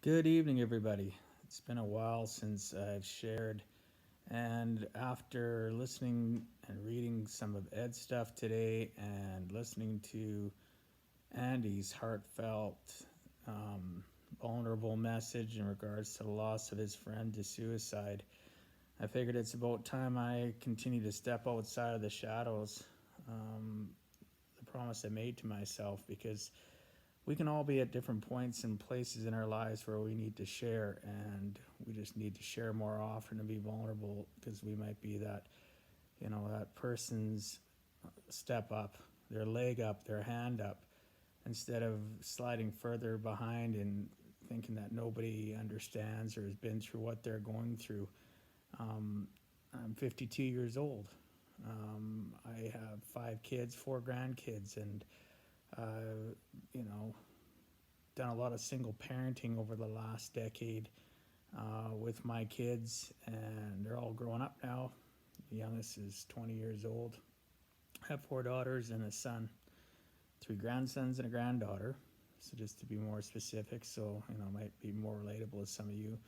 Good evening, everybody. It's been a while since I've shared, and after listening and reading some of Ed's stuff today and listening to Andy's heartfelt, um, vulnerable message in regards to the loss of his friend to suicide, I figured it's about time I continue to step outside of the shadows. Um, the promise I made to myself, because we can all be at different points and places in our lives where we need to share, and we just need to share more often and be vulnerable, because we might be that person's step up, their leg up, their hand up, instead of sliding further behind and thinking that nobody understands or has been through what they're going through. um, I'm 52 years old. I have 5 kids, 4 grandkids, and you know done a lot of single parenting over the last decade with my kids, and they're all growing up now. The youngest is 20 years old. I have 4 daughters and a son, 3 grandsons and a granddaughter. So just to be more specific, so might be more relatable to some of you.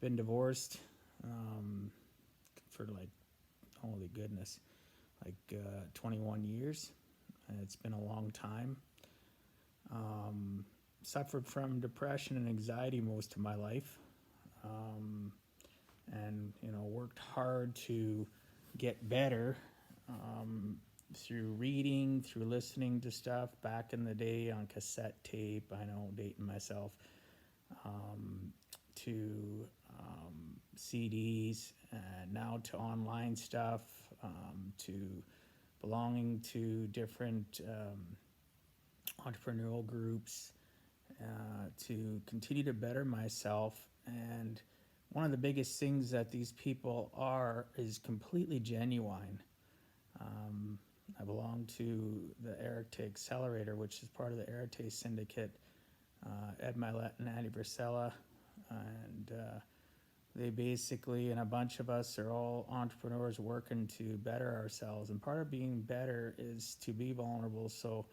Been divorced um, for like, holy goodness, like 21 years. It's been a long time. Um, Suffered from depression and anxiety most of my life, um, and worked hard to get better, through reading, through listening to stuff back in the day on cassette tape. I know, dating myself. um, to CDs, and now to online stuff, to belonging to different entrepreneurial groups, to continue to better myself. And one of the biggest things that these people are is completely genuine. I belong to the Arete Accelerator, which is part of the Arete Syndicate. Ed Milet and Andy Bracella, and they basically, and a bunch of us, are all entrepreneurs working to better ourselves. And part of being better is to be vulnerable, so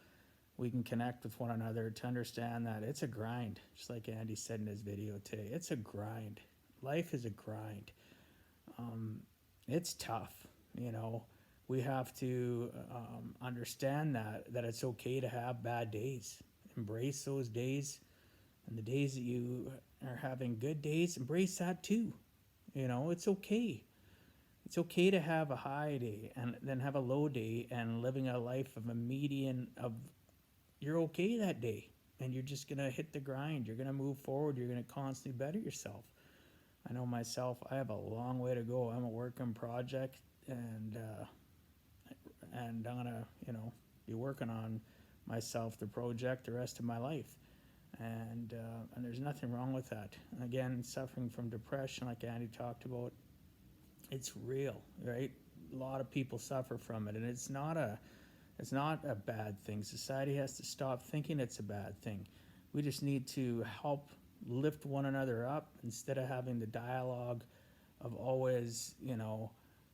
we can connect with one another, to understand that it's a grind. Just like Andy said in his video today, it's a grind. Life is a grind. It's tough. We have to understand that it's okay to have bad days. Embrace those days, and the days that you are having good days, embrace that too. It's okay. It's okay to have a high day and then have a low day, and living a life of a median of, you're okay that day, and you're just gonna hit the grind. You're gonna move forward. You're gonna constantly better yourself. I know myself, I have a long way to go. I'm a work in project, and I'm gonna be working on myself, the project, the rest of my life. And there's nothing wrong with that. Again, suffering from depression, like Andy talked about, it's real, right? A lot of people suffer from it, and it's not a bad thing. Society has to stop thinking it's a bad thing. We just need to help lift one another up, instead of having the dialogue of always,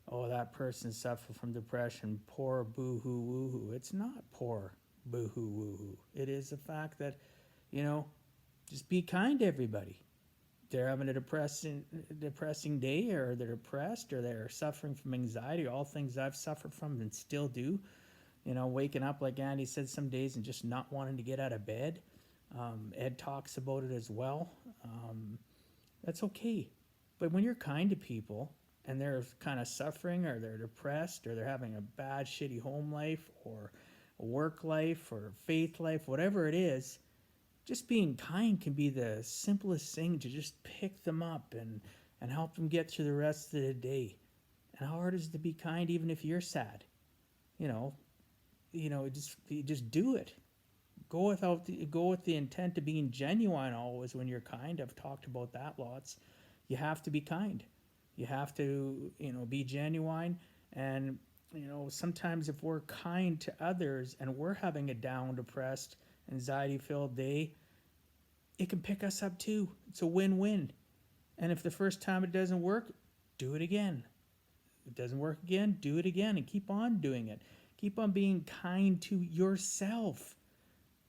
oh, that person suffered from depression, poor boo-hoo woo-hoo. It's not poor boo-hoo woo-hoo. It is the fact that, you know, just be kind to everybody. They're having a depressing day, or they're depressed, or they're suffering from anxiety, all things I've suffered from and still do. Waking up, like Andy said, some days and just not wanting to get out of bed. Ed talks about it as well. That's okay. But when you're kind to people and they're kind of suffering, or they're depressed, or they're having a bad, shitty home life, or a work life, or faith life, whatever it is, just being kind can be the simplest thing to just pick them up and help them get through the rest of the day. And how hard is it to be kind even if you're sad? You know, you just do it. Go with the intent of being genuine always when you're kind. I've talked about that lots. You have to be kind. You have to, be genuine. And, sometimes if we're kind to others and we're having a down, depressed, anxiety filled day, it can pick us up too. It's a win win. And if the first time it doesn't work, do it again. If it doesn't work again, do it again, and keep on doing it. Keep on being kind to yourself.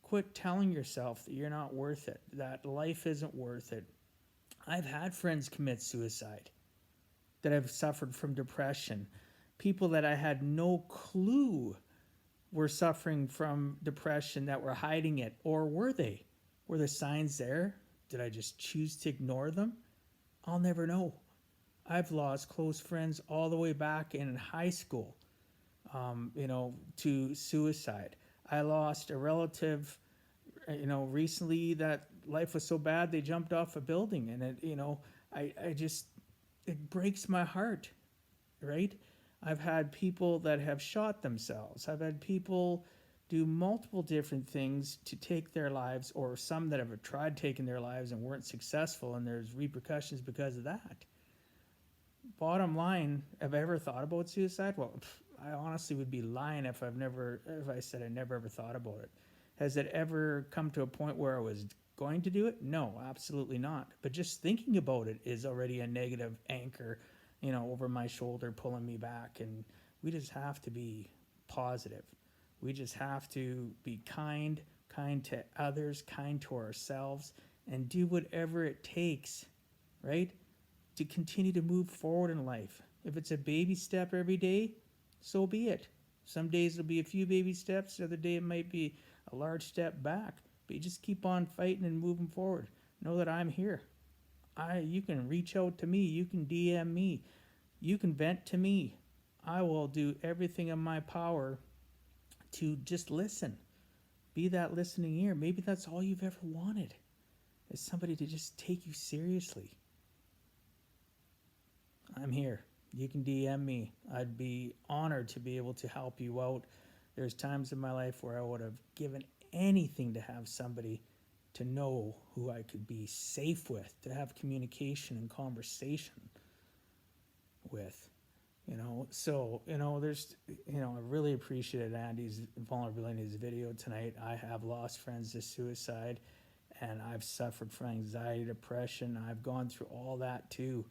Quit telling yourself that you're not worth it, that life isn't worth it. I've had friends commit suicide that have suffered from depression. People that I had no clue were suffering from depression that were hiding it. Or were they? Were the signs there? Did I just choose to ignore them? I'll never know. I've lost close friends all the way back in high school, to suicide. I lost a relative, recently that life was so bad they jumped off a building, and it breaks my heart, right? I've had people that have shot themselves. I've had people do multiple different things to take their lives, or some that have tried taking their lives and weren't successful, and there's repercussions because of that. Bottom line, have I ever thought about suicide? Well, I honestly would be lying if I said I never ever thought about it. Has it ever come to a point where I was going to do it? No, absolutely not. But just thinking about it is already a negative anchor, over my shoulder, pulling me back. And we just have to be positive. We just have to be kind to others, kind to ourselves, and do whatever it takes, right, to continue to move forward in life. If it's a baby step every day, so be it. Some days it'll be a few baby steps, the other day it might be a large step back. But you just keep on fighting and moving forward. Know that I'm here. You can reach out to me. You can DM me. You can vent to me. I will do everything in my power to just listen. Be that listening ear. Maybe that's all you've ever wanted, is somebody to just take you seriously. I'm here. You can DM me. I'd be honored to be able to help you out. There's times in my life where I would have given anything to have somebody to know who I could be safe with, to have communication and conversation with, So, I really appreciated Andy's vulnerability in his video tonight. I have lost friends to suicide, and I've suffered from anxiety, depression. I've gone through all that too.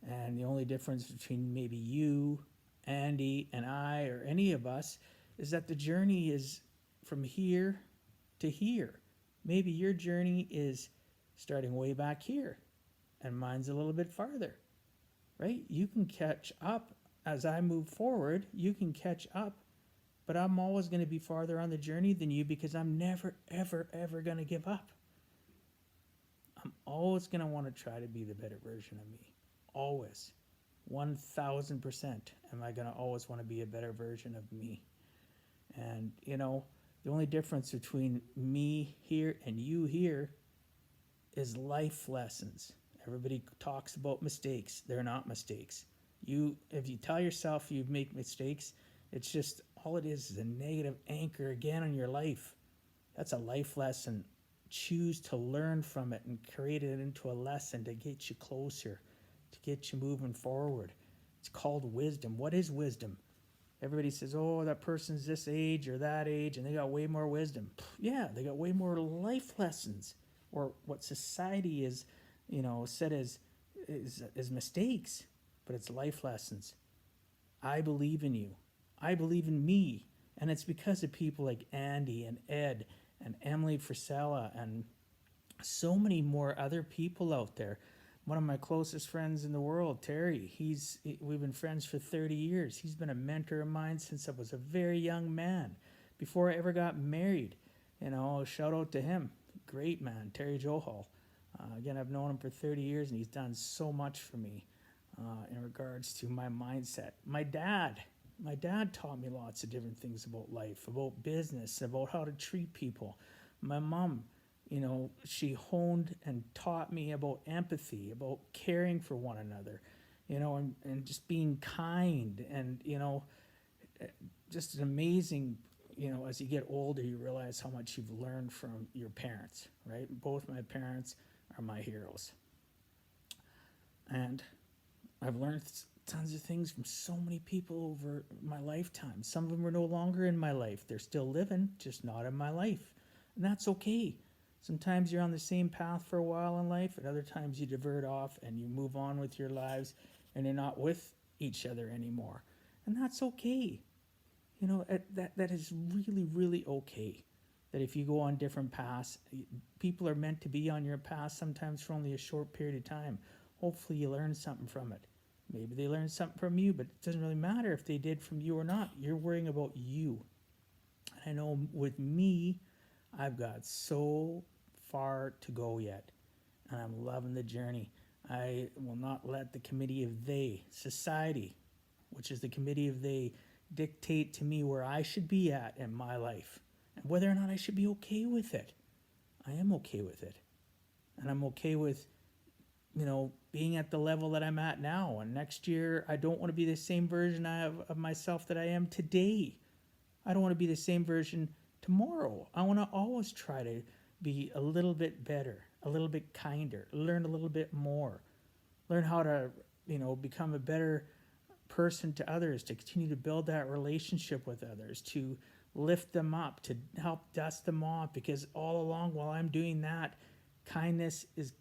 And the only difference between maybe you, Andy, and I, or any of us, is that the journey is from here to here. Maybe your journey is starting way back here, and mine's a little bit farther, right? You can catch up as I move forward. You can catch up, but I'm always going to be farther on the journey than you, because I'm never, ever, ever going to give up. I'm always going to want to try to be the better version of me. Always. 1,000% am I going to always want to be a better version of me. And, the only difference between me here and you here is life lessons. Everybody talks about mistakes. They're not mistakes. If you tell yourself you make mistakes, it's just, all it is a negative anchor again on your life. That's a life lesson. Choose to learn from it and create it into a lesson to get you closer, to get you moving forward. It's called wisdom. What is wisdom? Everybody says, oh, that person's this age or that age, and they got way more wisdom. Yeah, they got way more life lessons, or what society is, said as mistakes, but it's life lessons. I believe in you. I believe in me. And it's because of people like Andy and Ed and Emily Frisella and so many more other people out there. One of my closest friends in the world, Terry, we've been friends for 30 years. He's been a mentor of mine since I was a very young man, before I ever got married. Shout out to him. Great man, Terry Johal. Again, I've known him for 30 years, and he's done so much for me in regards to my mindset. My dad taught me lots of different things about life, about business, about how to treat people. My mom, she honed and taught me about empathy, about caring for one another, and just being kind, and, just an amazing, as you get older, you realize how much you've learned from your parents, right? Both my parents are my heroes. And I've learned tons of things from so many people over my lifetime. Some of them are no longer in my life. They're still living, just not in my life. And that's okay. Sometimes you're on the same path for a while in life, and other times you divert off and you move on with your lives, and you're not with each other anymore. And that's okay. That is really, really okay. that if you go on different paths, people are meant to be on your path sometimes for only a short period of time. Hopefully you learn something from it. Maybe they learned something from you, but it doesn't really matter if they did from you or not. You're worrying about you. And I know with me, I've got so far to go yet, and I'm loving the journey. I will not let the committee of they, society, which is the committee of they, dictate to me where I should be at in my life and whether or not I should be okay with it. I am okay with it. And I'm okay with, being at the level that I'm at now. And next year, I don't want to be the same version of myself that I am today. I don't want to be the same version tomorrow. I want to always try to be a little bit better, a little bit kinder, learn a little bit more, learn how to, become a better person to others, to continue to build that relationship with others, to lift them up, to help dust them off, because all along while I'm doing that, kindness is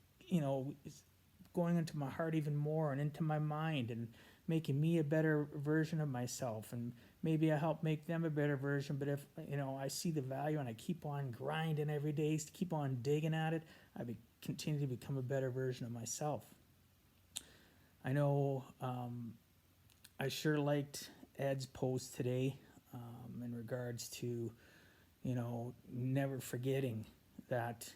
going into my heart even more and into my mind and making me a better version of myself, and maybe I help make them a better version. But if I see the value and I keep on grinding every day, to keep on digging at it, continue to become a better version of myself. I know I sure liked Ed's post today in regards to never forgetting that